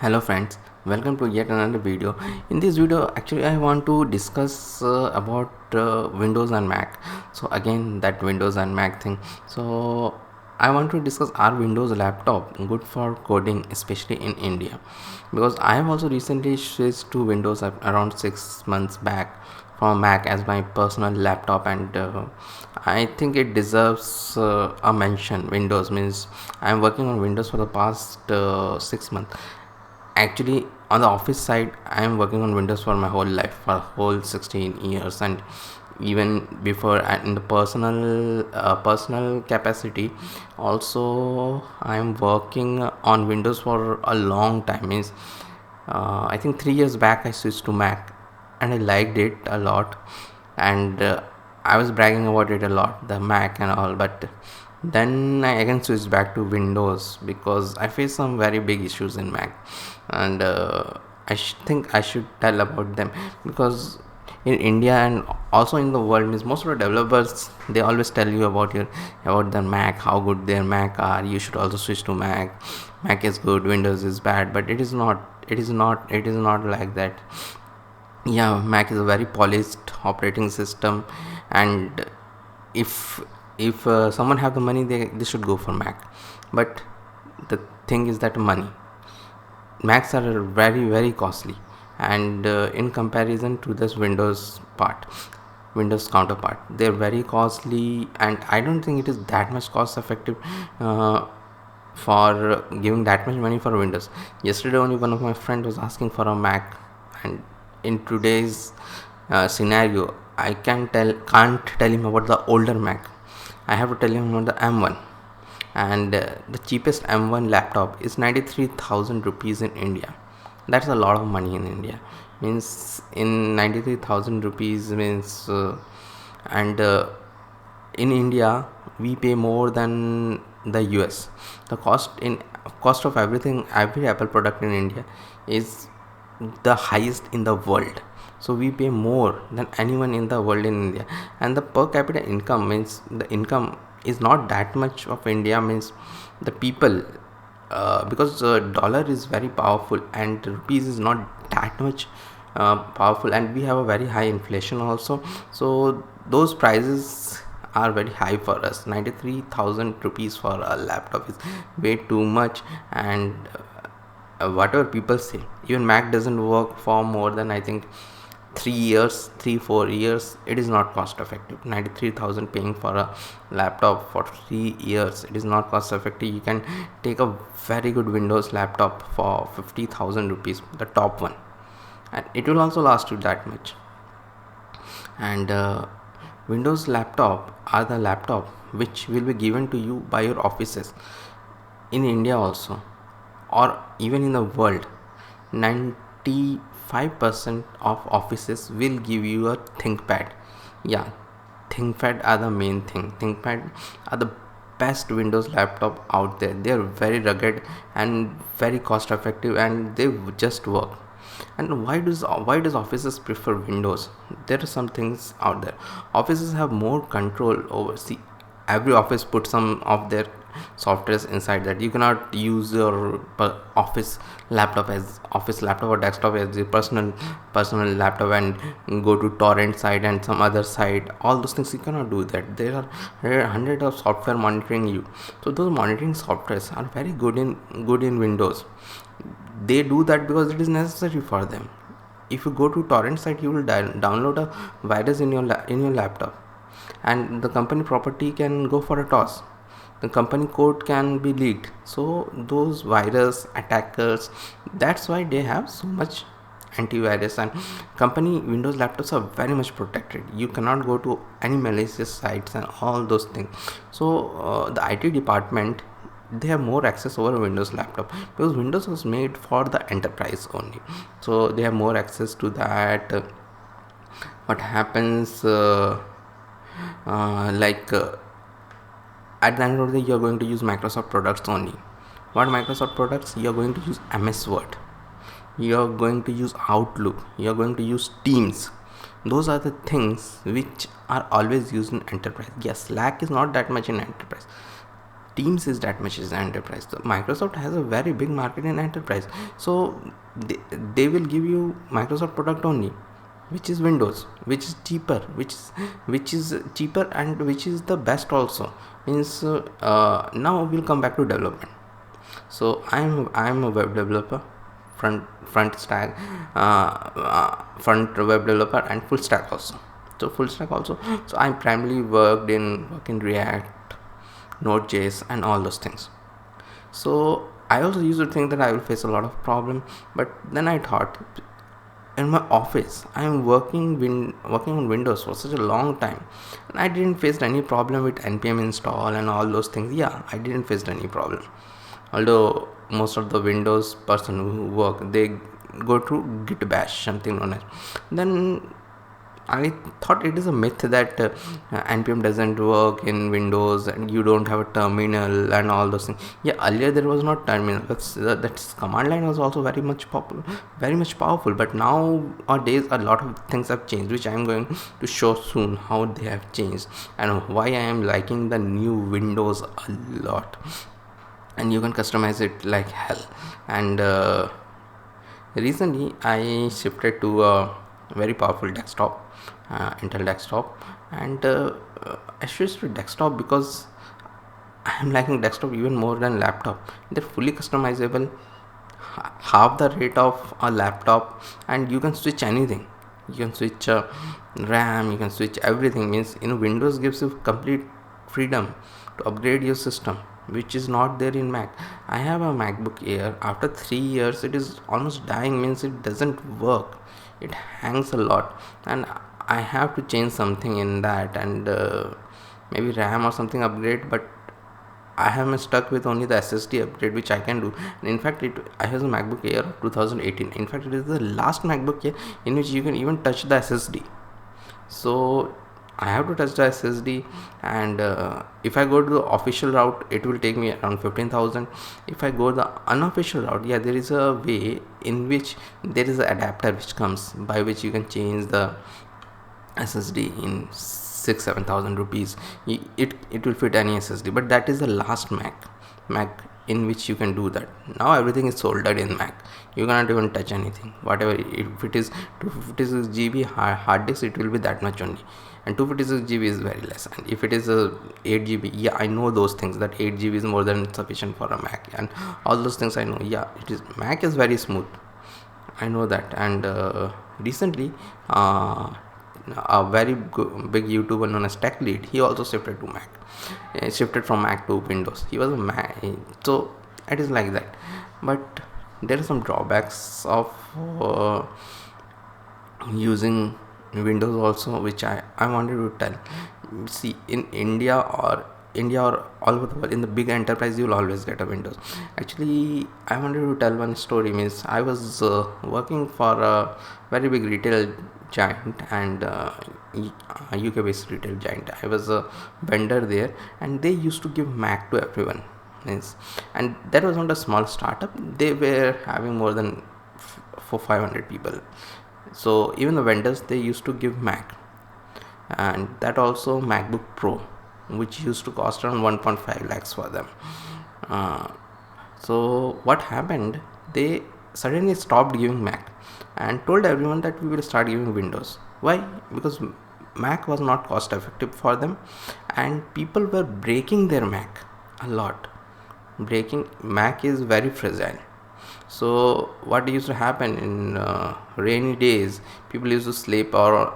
Hello friends, welcome to yet another video. In this video actually I want to discuss about Windows and Mac. So again that Windows and Mac thing. So I want to discuss, are Windows laptop good for coding, especially in India? Because I have also recently switched to Windows around 6 months back from Mac as my personal laptop, and I think it deserves a mention. Windows means I am working on Windows for the past 6 months. Actually, on the office side, I am working on Windows for my whole life, for whole 16 years, and even before, in the personal capacity also I am working on Windows for a long time. Means I think 3 years back I switched to Mac, and I liked it a lot, and I was bragging about it a lot, the Mac and all. But then I again switched back to Windows because I faced some very big issues in Mac, and think I should tell about them. Because in India and also in the world, means most of the developers, they always tell you about the Mac, how good their Mac are. You should also switch to Mac. Mac is good, Windows is bad, but it is not. It is not like that. Yeah, Mac is a very polished operating system, and if someone have the money, they should go for Mac. But the thing is that Macs are very costly, and in comparison to this Windows counterpart, they're very costly, and I don't think it is that much cost effective uh, for giving that much money for Windows. Yesterday only one of my friend was asking for a Mac, and in today's scenario, I can't tell him about the older Mac. I have to tell him about the M1, and the cheapest M1 laptop is 93,000 rupees in India. That's a lot of money in India. Means in 93,000 rupees means, and in India we pay more than the US. The cost of every Apple product in India is the highest in the world. So we pay more than anyone in the world in India, and the per capita income, means the income is not that much of India. Means the people, because dollar is very powerful and rupees is not that much powerful, and we have a very high inflation also. So those prices are very high for us. 93,000 rupees for a laptop is way too much, and whatever people say, even Mac doesn't work for more than, I think, 3 4 years. It is not cost effective. 93,000 paying for a laptop for 3 years, it is not cost effective. You can take a very good Windows laptop for 50,000 rupees, the top one, and it will also last you that much. And Windows laptop are the laptop which will be given to you by your offices in India also, or even in the world. 95% of offices will give you a ThinkPad. Yeah, ThinkPad are the main thing. ThinkPad are the best Windows laptop out there. They are very rugged and very cost effective, and they just work. And why does offices prefer Windows? There are some things out there. Offices have more control over. See, every office puts some of their softwares inside that. You cannot use your office laptop or desktop as your personal laptop and go to torrent site and some other site. All those things you cannot do that. There are hundreds of software monitoring you. So those monitoring softwares are very good in Windows. They do that because it is necessary for them. If you go to torrent site, you will download a virus in your laptop, and the company property can go for a toss. The company code can be leaked. So those virus attackers, that's why they have so much antivirus, and company Windows laptops are very much protected. You cannot go to any malicious sites and all those things. So the IT department, they have more access over a Windows laptop, because Windows was made for the enterprise only. So they have more access to that. What happens, like at the end of the day, you're going to use Microsoft products only. What Microsoft products? You're going to use MS Word, you're going to use Outlook, you're going to use Teams. Those are the things which are always used in enterprise. Yes, Slack is not that much in enterprise. Teams is that much is enterprise. So Microsoft has a very big market in enterprise. So they will give you Microsoft product only, which is Windows, which is cheaper, which is cheaper and which is the best also. Means now we'll come back to development. So I'm a web developer, front stack, front web developer, and full stack also. So full stack also. So I primarily work in React, Node.js, and all those things. So I also used to think that I will face a lot of problem, but then I thought, in my office I am working on Windows for such a long time, and I didn't face any problem with npm install and all those things. Yeah, I didn't face any problem, although most of the Windows person who work, they go through git bash, something known as. Then I thought it is a myth that npm doesn't work in Windows and you don't have a terminal and all those things. Yeah, earlier there was not terminal. That's command line was also very much popular, very much powerful. But nowadays a lot of things have changed, which I am going to show soon how they have changed and why I am liking the new Windows a lot. And you can customize it like hell. And recently I shifted to a very powerful desktop, Intel desktop, and I switched to desktop because I am liking desktop even more than laptop. They're fully customizable, half the rate of a laptop, and you can switch anything. You can switch RAM, you can switch everything. Means Windows gives you complete freedom to upgrade your system, which is not there in Mac. I have a MacBook Air. After 3 years it is almost dying, means it doesn't work, it hangs a lot, and I have to change something in that, and maybe RAM or something upgrade. But I am stuck with only the SSD upgrade, which I can do. And in fact, I have a MacBook Air of 2018. In fact, it is the last MacBook Air in which you can even touch the SSD. So I have to touch the SSD, and if I go to the official route, it will take me around 15,000. If I go the unofficial route, yeah, there is a way in which there is an adapter which comes, by which you can change the SSD in 6-7,000 rupees. It will fit any SSD, but that is the last Mac in which you can do that. Now everything is soldered in Mac. You cannot even touch anything. Whatever, if it is 256 GB hard disk, it will be that much only, and 256 GB is very less. And if it is a 8 GB, yeah, I know those things, that 8 GB is more than sufficient for a Mac, and all those things I know. Yeah, it is, Mac is very smooth, I know that. And recently a very big YouTuber known as Tech Lead, he also shifted to Mac. He shifted from Mac to Windows. He was a Mac, so it is like that. But there are some drawbacks of using Windows also, which I wanted to tell. See, in India or all over the world, in the big enterprise, you'll always get a Windows. Actually, I wanted to tell one story. Means I was working for a very big retail giant, and UK based retail giant. I was a vendor there, and they used to give Mac to everyone. Yes. And that was not a small startup. They were having more than 500 people. So even the vendors, they used to give Mac, and that also MacBook Pro, which used to cost around 1.5 lakhs for them. So what happened, they suddenly stopped giving Mac and told everyone that we will start giving Windows. Why? Because Mac was not cost effective for them, and people were breaking their Mac a lot. Breaking Mac is very fragile. So what used to happen in rainy days, people used to sleep or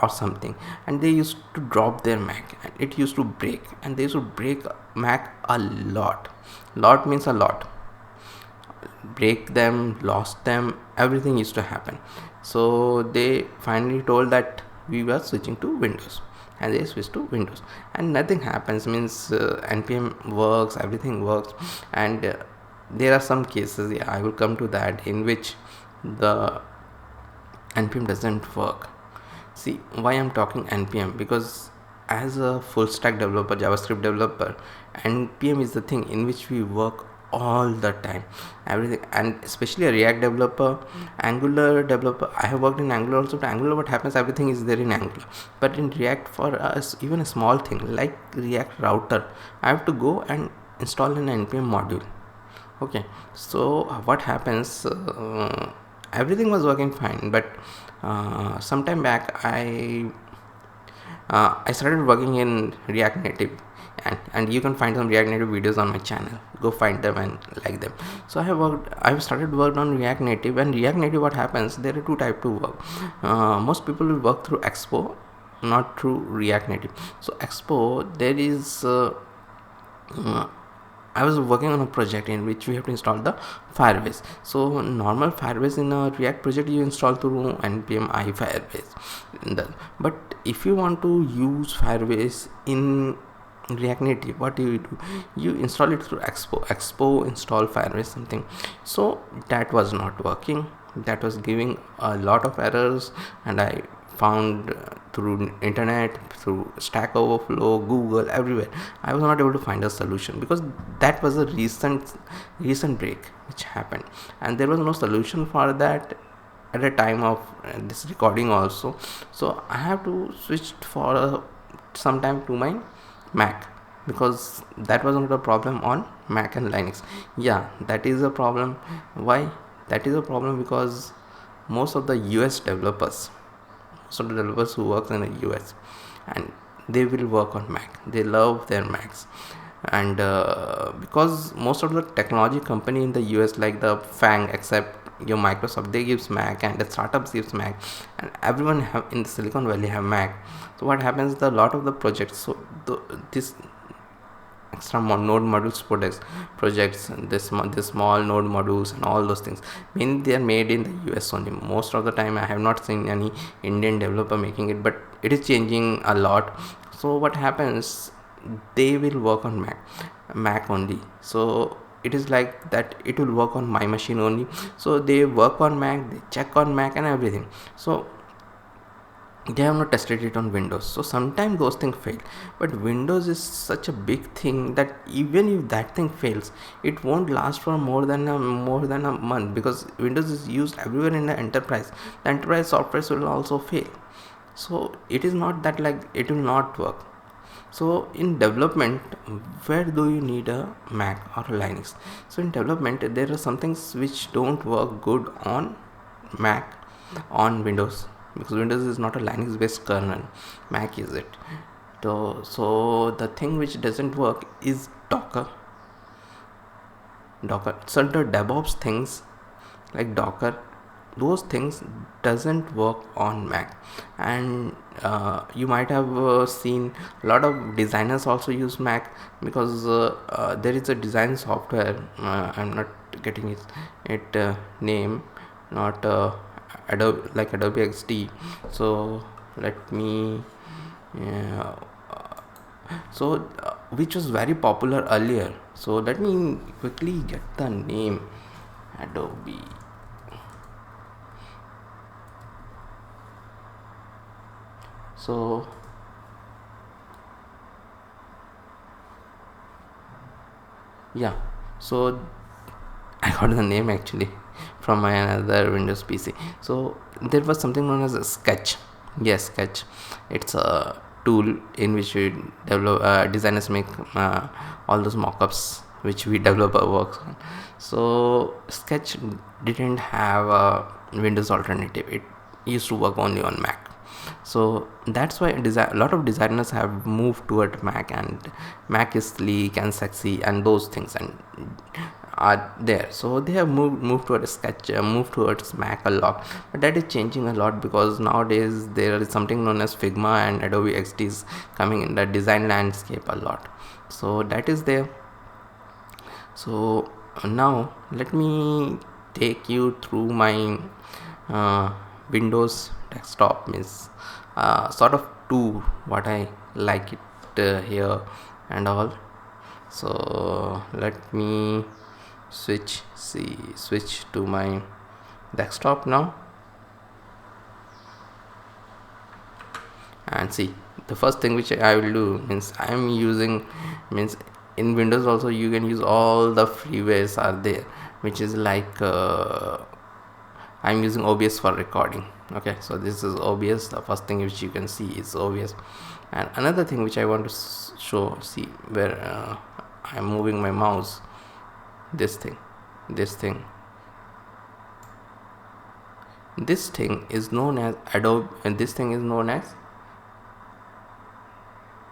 something, and they used to drop their Mac, and it used to break, and they used to break Mac a lot. Lot means a lot. Break them, lost them, everything used to happen. So they finally told that we were switching to Windows, and they switched to Windows, and nothing happens. Means npm works, everything works. And there are some cases, yeah, I will come to that, in which the npm doesn't work. See, why I'm talking npm, because as a full stack developer, JavaScript developer, npm is the thing in which we work all the time, everything. And especially a React developer, Angular developer, I have worked in Angular also. But Angular, what happens, everything is there in Angular, but in React, for us, even a small thing like React router, I have to go and install an npm module. Okay, so what happens, everything was working fine, but sometime back I started working in React Native, and you can find some React Native videos on my channel. Go find them and like them. So I've started work on React Native. And React Native, what happens, there are two type to work. Most people will work through Expo, not through React Native. So Expo, there is I was working on a project in which we have to install the Firebase. So normal Firebase in a React project you install through npm i Firebase. But if you want to use Firebase in React Native, what do? You install it through Expo install Firebase something. So that was not working. That was giving a lot of errors, and I found through internet, through Stack Overflow, Google, everywhere, I was not able to find a solution, because that was a recent break which happened, and there was no solution for that at the time of this recording also. So I have to switch for some time to my Mac, because that was not a problem on Mac and Linux. Yeah, that is a problem. Why? That is a problem because most of the US developers, so the developers who work in the US, and they will work on Mac. They love their Macs. And because most of the technology company in the US, like the FANG, except your Microsoft, they gives Mac, and the startups gives Mac, and everyone have in the Silicon Valley have Mac. So what happens, the lot of the projects, so this extra node modules projects, this small node modules and all those things, mainly they are made in the US only. Most of the time I have not seen any Indian developer making it, but it is changing a lot. So what happens, they will work on Mac only. So it is like that, it will work on my machine only. So they work on Mac, they check on Mac and everything. So they have not tested it on Windows. So sometimes those things fail, but Windows is such a big thing that even if that thing fails, it won't last for more than a month, because Windows is used everywhere in the enterprise. The enterprise software will also fail. So it is not that like it will not work. So in development, where do you need a Mac or a Linux? So in development, there are some things which don't work good on Mac, on Windows, because Windows is not a Linux based kernel, Mac is it. So the thing which doesn't work is Docker. So the DevOps things like Docker, those things doesn't work on Mac. And you might have seen a lot of designers also use Mac, because there is a design software, I'm not getting it name, not Adobe, like Adobe XD. So let me which was very popular earlier. So let me quickly get the name. Adobe. So yeah, so I got the name actually from my another Windows PC. So there was something known as a Sketch. Yes, Sketch. It's a tool in which we develop, designers make all those mockups which we developer works on. So Sketch didn't have a Windows alternative. It used to work only on Mac. So that's why a lot of designers have moved toward Mac, and Mac is sleek and sexy and those things and are there. So they have moved towards Sketch, moved towards Mac a lot. But that is changing a lot, because nowadays there is something known as Figma and Adobe XD is coming in the design landscape a lot. So that is there. So now let me take you through my Windows desktop, means sort of two what I like it here and all. So let me switch to my desktop now, and see, the first thing which I will do, means I am using, means in Windows also you can use all the freewares are there, which is like I'm using OBS for recording. Okay, so this is OBS. The first thing which you can see is OBS. And another thing which I want to show, see where I'm moving my mouse, this thing is known as Adobe, and this thing is known as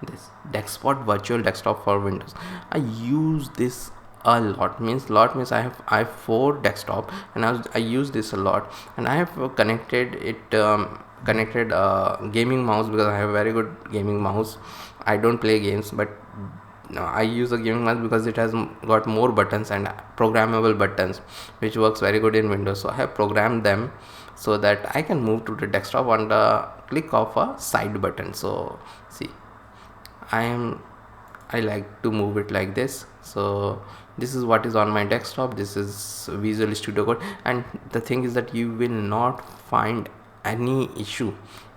this Deskspot virtual desktop for Windows. I use this a lot, means I have 4 desktop, and I use this a lot, and I have connected it connected gaming mouse, because I have a very good gaming mouse. I don't play games, but I use a gaming mouse because it has got more buttons and programmable buttons, which works very good in Windows. So I have programmed them so that I can move to the desktop on the click of a side button. So see, I like to move it like this. So this is what is on my desktop. This is Visual Studio Code, and the thing is that you will not find any issue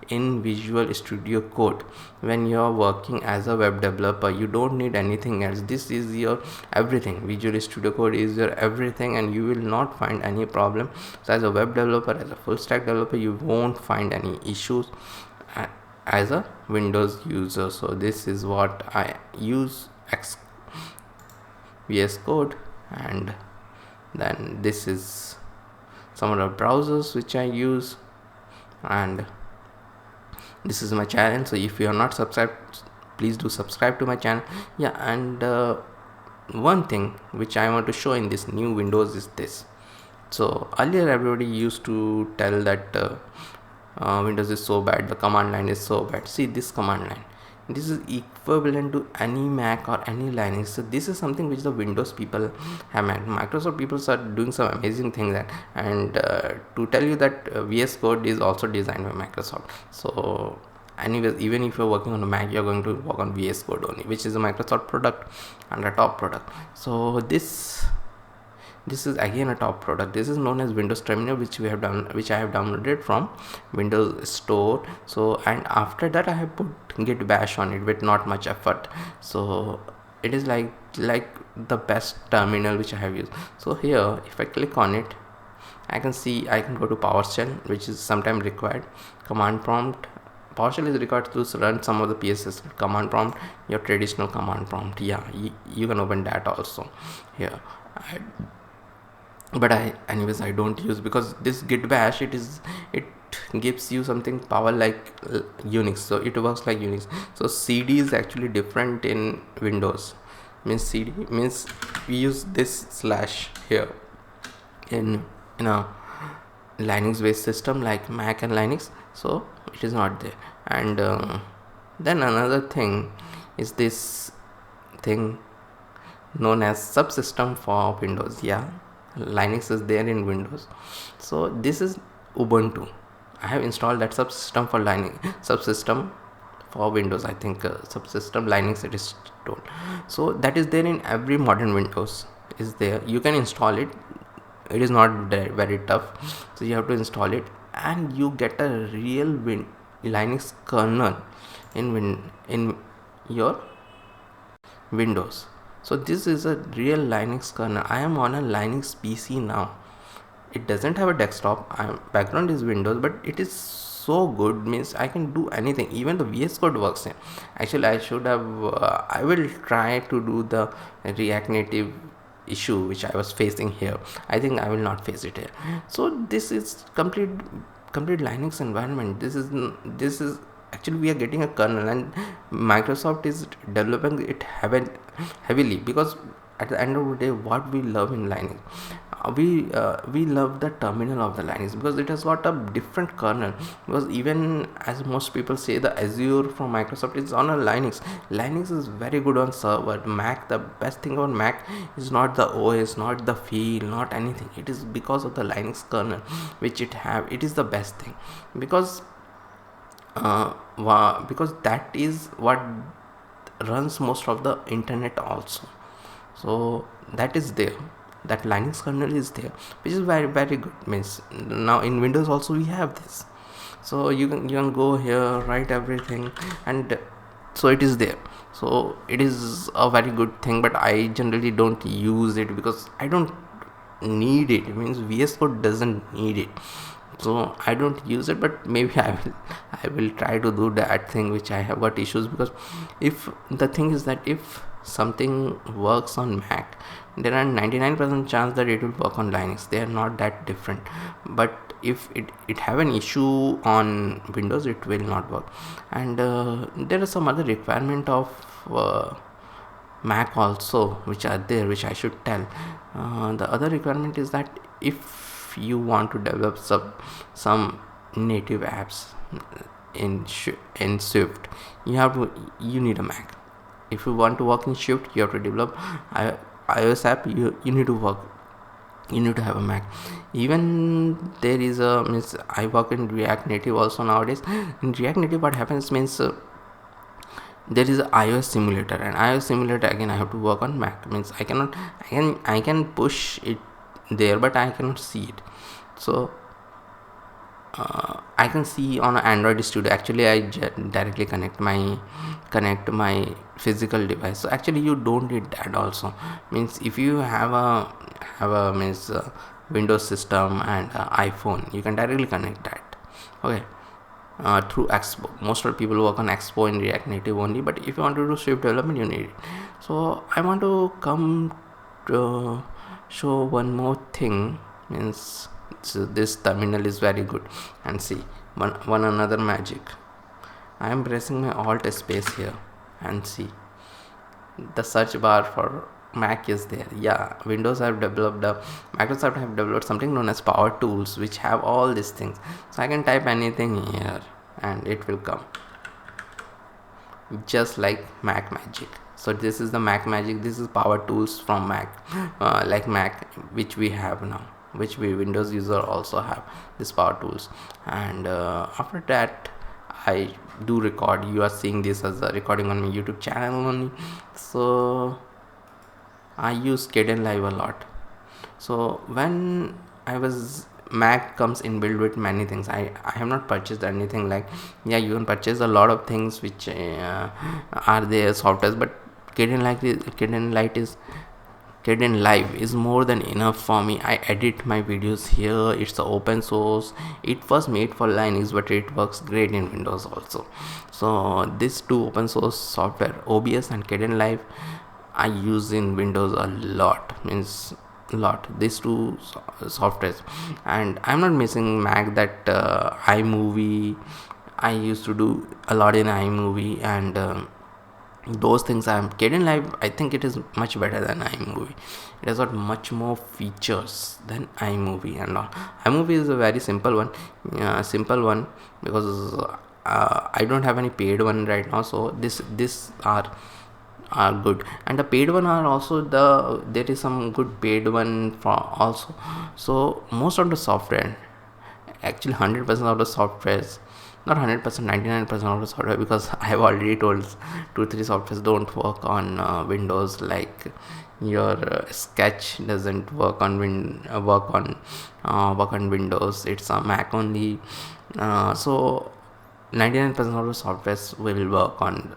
in Visual Studio Code when you are working as a web developer. You don't need anything else. This is your everything. Visual Studio Code is your everything, and you will not find any problem. So as a web developer, as a full stack developer, you won't find any issues as a Windows user. So this is what I use, VS Code, and then this is some other browsers which I use, and this is my channel. So if you are not subscribed, please do subscribe to my channel. Yeah, and one thing which I want to show in this new Windows is this. So earlier everybody used to tell that Windows is so bad, the command line is so bad. See this command line, this is equivalent to any Mac or any Linux. So this is something which the Windows people have made. Microsoft people are doing some amazing things that, and to tell you that VS Code is also designed by Microsoft. So anyways, even if you're working on a Mac, you're going to work on VS Code only, which is a Microsoft product and a top product. So this is again a top product. This is known as Windows Terminal, which I have downloaded from Windows Store. So, and after that I have put Git Bash on it with not much effort. So it is like the best terminal which I have used. So here, if I click on it, I can see I can go to PowerShell, which is sometimes required. Command prompt. PowerShell is required to run some of the PSS. Command prompt, your traditional command prompt. Yeah, you can open that also here. But anyways I don't use, because this Git Bash, it gives you something power like Unix, so it works like Unix. So CD is actually different in Windows. Means CD means we use this slash here in a Linux based system like Mac and Linux, so it is not there. And then another thing is this thing known as subsystem for Windows. Yeah, Linux is there in Windows. So this is Ubuntu. I have installed that subsystem for Linux, subsystem for Windows. I think subsystem Linux it is told. So that is there in every modern Windows. Is there? You can install it. It is not very tough. So you have to install it, and you get a real Linux kernel in your Windows. So this is a real Linux kernel. I am on a Linux PC now. It doesn't have a desktop. Background is Windows, but it is so good. Means I can do anything. Even the VS Code works here. Actually, I should have. I will try to do the React Native issue which I was facing here. I think I will not face it here. So this is complete Linux environment. This is actually we are getting a kernel, and Microsoft is developing it heavily, because at the end of the day, what we love in Linux, we love the terminal of the Linux, because it has got a different kernel. Because even as most people say, the Azure from Microsoft is on a Linux. Linux is very good on server. Mac, the best thing about Mac is not the OS, not the feel, not anything. It is because of the Linux kernel which it have. It is the best thing, because that is what runs most of the internet also. So that is there, that Linux kernel is there, which is very very good. Means now in Windows also we have this. So you can go here, write everything, and so it is there. So it is a very good thing, but I generally don't use it because I don't need it. It means VS Code doesn't need it, so I don't use it. But maybe I will try to do that thing which I have got issues, because if the thing is that if something works on Mac, there are 99% chance that it will work on Linux. They are not that different. But if it have an issue on Windows, it will not work. And there is some other requirement of Mac also which are there, which I should tell. The other requirement is that if you want to develop some native apps in Swift, you need a Mac. If you want to work in Swift, you have to develop iOS app. You need to have a Mac. Even there is I work in React Native also nowadays. In React Native, what happens means there is a iOS simulator, and iOS simulator again I have to work on Mac. Means I can push it there, but I cannot see it. So I can see on Android Studio. Actually, I directly connect my physical device. So actually, you don't need that also. Means if you have a Windows system and iPhone, you can directly connect that. Okay. Through Expo. Most of the people work on Expo in React Native only, but if you want to do Swift development, you need it. So I want to come to show one more thing. Means so this terminal is very good, and see one another magic. I am pressing my Alt space here, and see the search bar for Mac is there. Yeah, Windows have developed Microsoft have developed something known as Power Tools, which have all these things. So I can type anything here and it will come, just like Mac Magic. So this is the Mac Magic. This is Power Tools from Mac, like Mac, which we have now, which we Windows user also have this Power Tools. And after that, I do record. You are seeing this as a recording on my YouTube channel only. So I use Kdenlive a lot. So when I was Mac comes inbuilt with many things. I have not purchased anything like, yeah, you can purchase a lot of things which are there softwares, but Kdenlive is more than enough for me. I edit my videos here. It's open source. It was made for Linux, but it works great in Windows also. So these two open source software, OBS and Kdenlive, I use in Windows a lot. Means a lot, these two softwares. And I'm not missing Mac. That iMovie, I used to do a lot in iMovie, and those things. Kdenlive, I think it is much better than iMovie. It has got much more features than iMovie and all. iMovie is a very simple one, because I don't have any paid one right now. So this are good, and the paid one are also there is some good paid one for also. So most of the software, actually 100% of the softwares, not 100%, 99% of the software, because I have already told 2-3 softwares don't work on Windows. Like your Sketch doesn't work on work on Windows. It's a Mac only. So 99% of the softwares will work on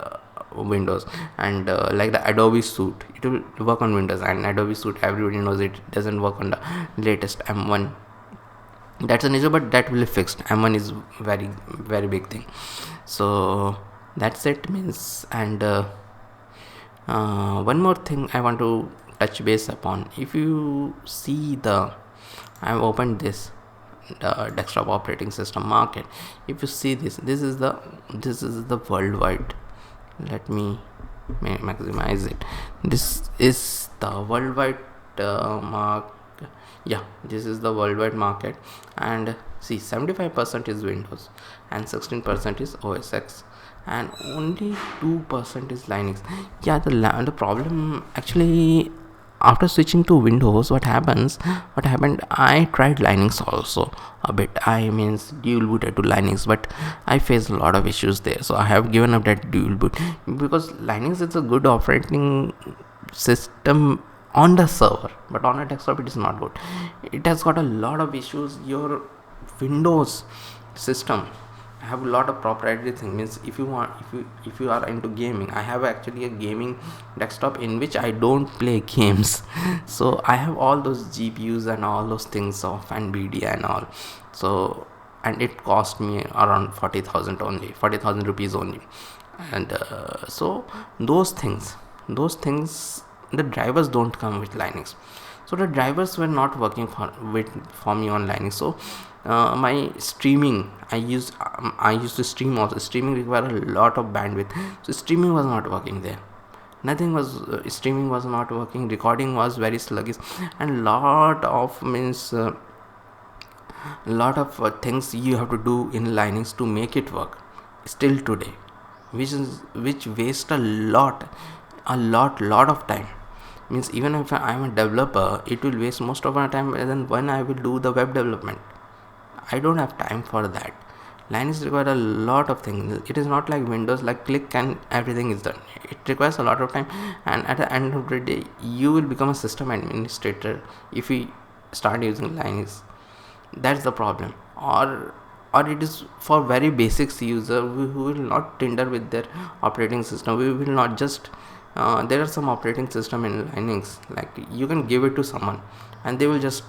Windows. And like the Adobe Suite, it will work on Windows. And Adobe Suite, everybody knows it doesn't work on the latest M1. That's an issue, but that will be fixed. M1 is very very big thing. So that's it. Means, and one more thing I want to touch base upon. If you see I have opened this desktop operating system market. If you see this is the worldwide. Let me maximize it. This is the worldwide this is the worldwide market. And see, 75% is Windows and 16% is OS X, and only 2% is Linux. Yeah, the problem actually, after switching to Windows, what happened, I tried Linux also a bit. I means dual booted to Linux, but I faced a lot of issues there. So I have given up that dual boot, because Linux is a good operating system on the server, but on a desktop it is not good. It has got a lot of issues. Your Windows system have a lot of proprietary thing. Means if you are into gaming, I have actually a gaming desktop in which I don't play games. So I have all those GPUs and all those things of Nvidia and all. So, and it cost me around 40,000 rupees only. And so those things, the drivers don't come with Linux. So the drivers were not working for me on Linux. So my streaming, I used to stream also. Streaming required a lot of bandwidth, so streaming was not working there. Nothing was streaming was not working. Recording was very sluggish, and lot of things you have to do in Linux to make it work still today, which waste a lot of time. Means even if I'm a developer, it will waste most of my time than when I will do the web development. I don't have time for that. Linux requires a lot of things. It is not like Windows, like click and everything is done. It requires a lot of time, and at the end of the day, you will become a system administrator if you start using Linux. That's the problem. Or it is for very basics user who will not tinker with their operating system. We will not just there are some operating system in Linux, like you can give it to someone and they will just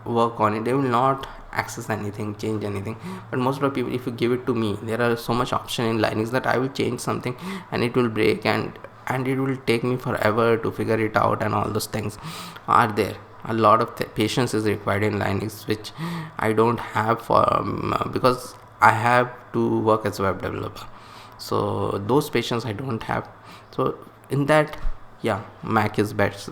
work on it. They will not access anything, change anything. But most of the people, if you give it to me, there are so much option in Linux that I will change something and it will break, and it will take me forever to figure it out, and all those things are there. A lot of patience is required in Linux, which I don't have because I have to work as a web developer. So those patience I don't have. So in that, yeah, Mac is best.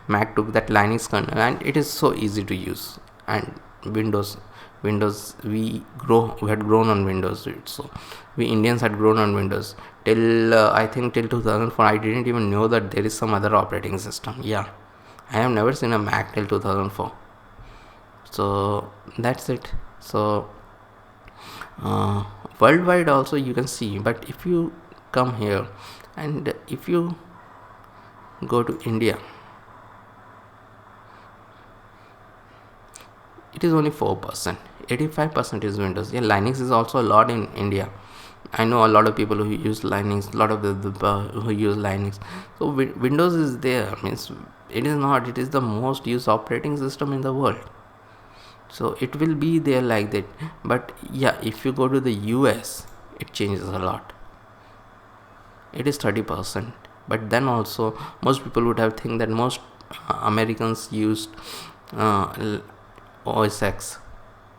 Mac took that Linux kernel and it is so easy to use. And Windows, we had grown on Windows. So we Indians had grown on Windows till I think till 2004. I didn't even know that there is some other operating system. Yeah, I have never seen a Mac till 2004. So that's it. So worldwide also you can see, but if you come here and if you go to India, it is only 4%. 85% is Windows. Yeah, Linux is also a lot in India. I know a lot of people who use Linux, a lot of the who use Linux. So Windows is there. Means it is not. It is the most used operating system in the world. So it will be there like that. But yeah, if you go to the US, it changes a lot. It is 30%. But then also, most people would have think that most Americans used OS X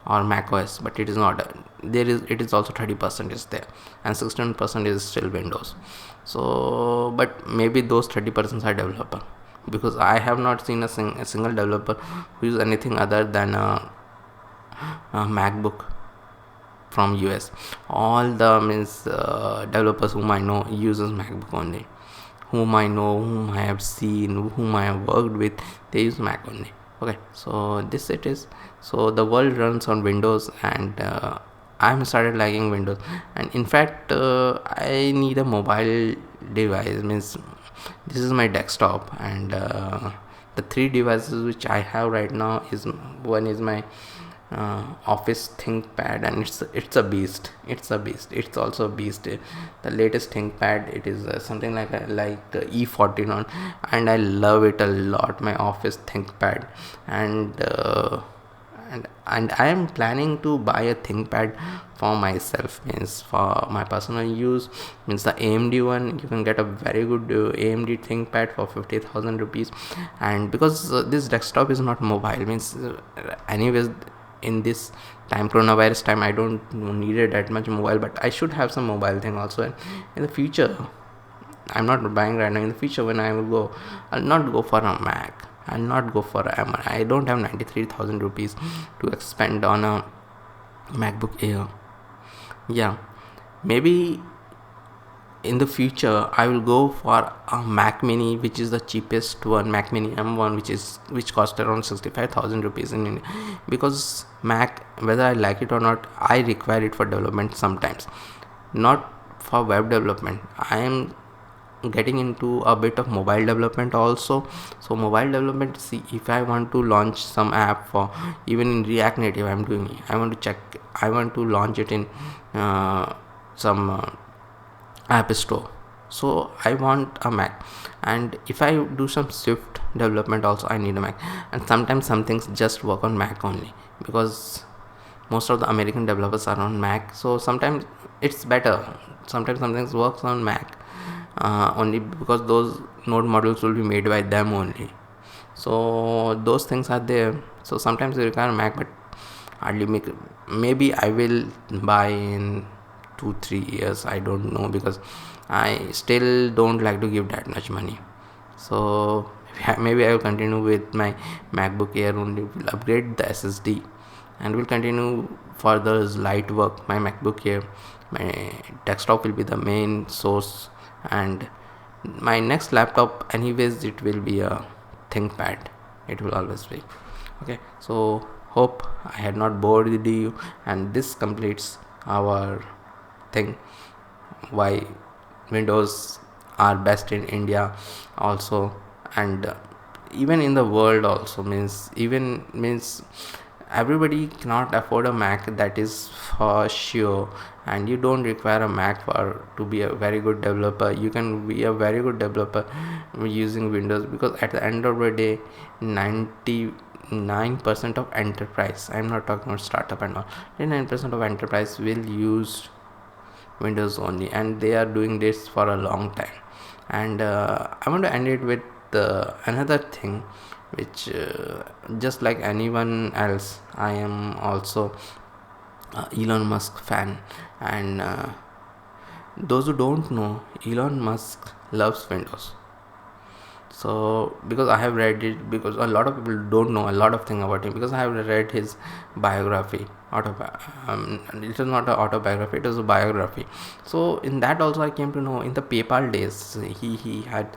or Mac OS, but it is not. It is also 30% is there, and 16% is still Windows. So, but maybe those 30% are developer, because I have not seen a single developer who use anything other than a MacBook from US. All the developers whom I know uses MacBook only. Whom I know, whom I have seen, whom I have worked with, they use Mac only. Okay, so this it is. So the world runs on Windows, and I'm started liking Windows. And in fact, I need a mobile device. Means this is my desktop, and the three devices which I have right now is one is my Office ThinkPad, and it's a beast. It's also a beast. The latest ThinkPad, it is something like E14 and I love it a lot, my Office ThinkPad. And I am planning to buy a ThinkPad for myself, means for my personal use. Means the AMD one, you can get a very good AMD ThinkPad for 50,000 rupees. And because this desktop is not mobile, means anyways in this time, coronavirus time, I don't need it that much mobile, but I should have some mobile thing also. And in the future, I'm not buying right now. In the future, when I will go, I'll not go for a Mac, I'll not go for a I don't have 93,000 rupees to spend on a MacBook Air. Yeah, maybe in the future I will go for a Mac Mini, which is the cheapest one, Mac Mini M1, which cost around 65,000 rupees in India. Because Mac, whether I like it or not, I require it for development sometimes, not for web development. I am getting into a bit of mobile development also. So mobile development, see, if I want to launch some app for, even in React Native, I want to check, I want to launch it in some app store. So I want a Mac, and if I do some Swift development also, I need a Mac. And sometimes some things just work on Mac only, because most of the American developers are on Mac. So sometimes it's better, sometimes some things works on Mac only because those node modules will be made by them only. So those things are there. So sometimes you require Mac, but hardly make. Maybe I will buy in 2-3 years, I don't know, because I still don't like to give that much money. So maybe I will continue with my MacBook Air only, will upgrade the SSD, and will continue further light work. My MacBook Air, my desktop will be the main source, and my next laptop anyways, it will be a ThinkPad, it will always be. Okay, so hope I had not bored you, and this completes our thing, why Windows are best in India also, and even in the world also, means everybody cannot afford a Mac, that is for sure. And you don't require a Mac for to be a very good developer. You can be a very good developer using Windows, because at the end of the day, 99% of enterprise, I'm not talking about startup and all, 99% of enterprise will use Windows only, and they are doing this for a long time. And I want to end it with another thing, which just like anyone else, I am also Elon Musk fan. And those who don't know, Elon Musk loves Windows. So because I have read it, because a lot of people don't know a lot of things about him, because I have read his biography, it was not an autobiography, it was a biography. So in that also I came to know, in the PayPal days, he had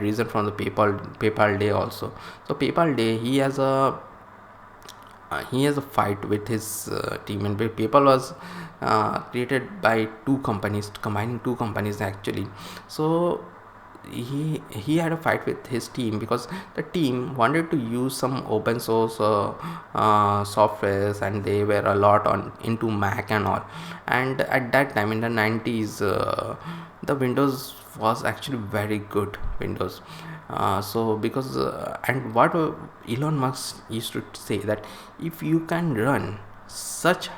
risen from the PayPal day also. So PayPal day, he has a fight with his team. And PayPal was created by two companies, combining two companies actually. So he had a fight with his team, because the team wanted to use some open source softwares, and they were a lot on into Mac and all. And at that time in the 90s, the Windows was actually very good Windows. So because and what Elon Musk used to say, that if you can run such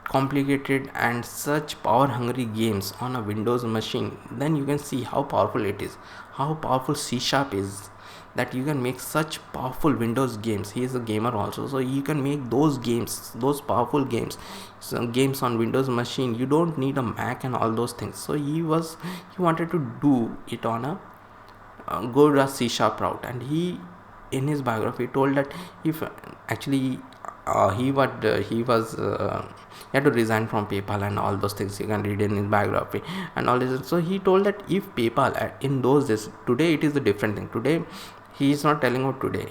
complicated and such power hungry games on a Windows machine, then you can see how powerful it is, how powerful C# is, that you can make such powerful Windows games. He is a gamer also, so you can make those games, those powerful games, some games on Windows machine. You don't need a Mac and all those things. So he wanted to do it on a go C# route. And he, in his biography, told that if actually he had to resign from PayPal and all those things. You can read in his biography and all this. So he told that if PayPal in those days, today it is a different thing. Today he is not telling about today.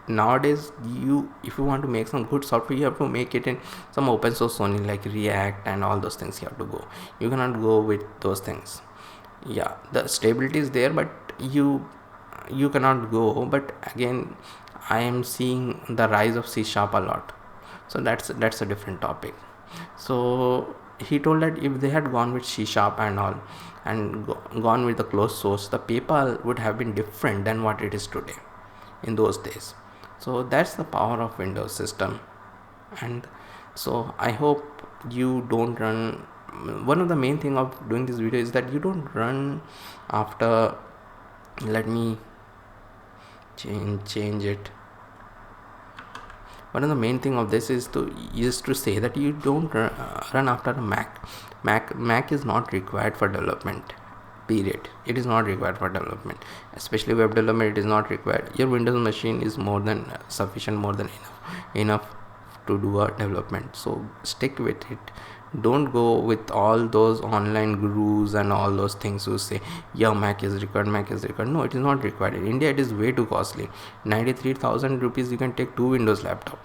Nowadays, if you want to make some good software, you have to make it in some open source only, like React and all those things. You have to go. You cannot go with those things. Yeah, the stability is there, but you cannot go. But again, I am seeing the rise of C# a lot. So that's a different topic. So he told that if they had gone with C# and all, and gone with the closed source, the PayPal would have been different than what it is today in those days. So that's the power of Windows system. And so I hope you don't run. One of the main thing of doing this video is that you don't run after, let me change it. One of the main thing of this is to say that you don't run after a Mac is not required for development, period. It is not required for development, especially web development. It is not required. Your Windows machine is more than sufficient, more than enough to do a development. So stick with it. Don't go with all those online gurus and all those things who say, yeah, Mac is required. No, it is not required. In India, it is way too costly. 93,000 rupees, you can take 2 Windows laptop.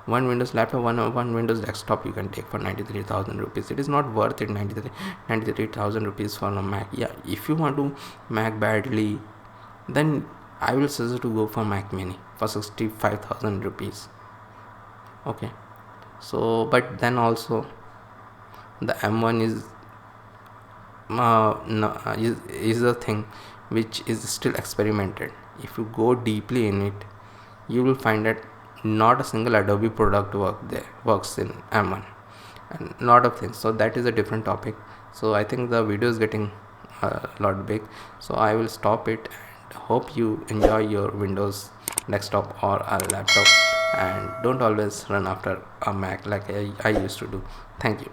one Windows laptop, one Windows desktop you can take for 93,000 rupees. It is not worth it. 93,000 rupees for a Mac. Yeah, if you want to Mac badly, then I will suggest to go for Mac Mini for 65,000 rupees. Okay, so but then also the M1 is a thing which is still experimented. If you go deeply in it, you will find that not a single Adobe product works in M1, and lot of things. So that is a different topic. So I think the video is getting a lot big, so I will stop it, and hope you enjoy your Windows desktop or a laptop, and don't always run after a Mac like I used to do. Thank you.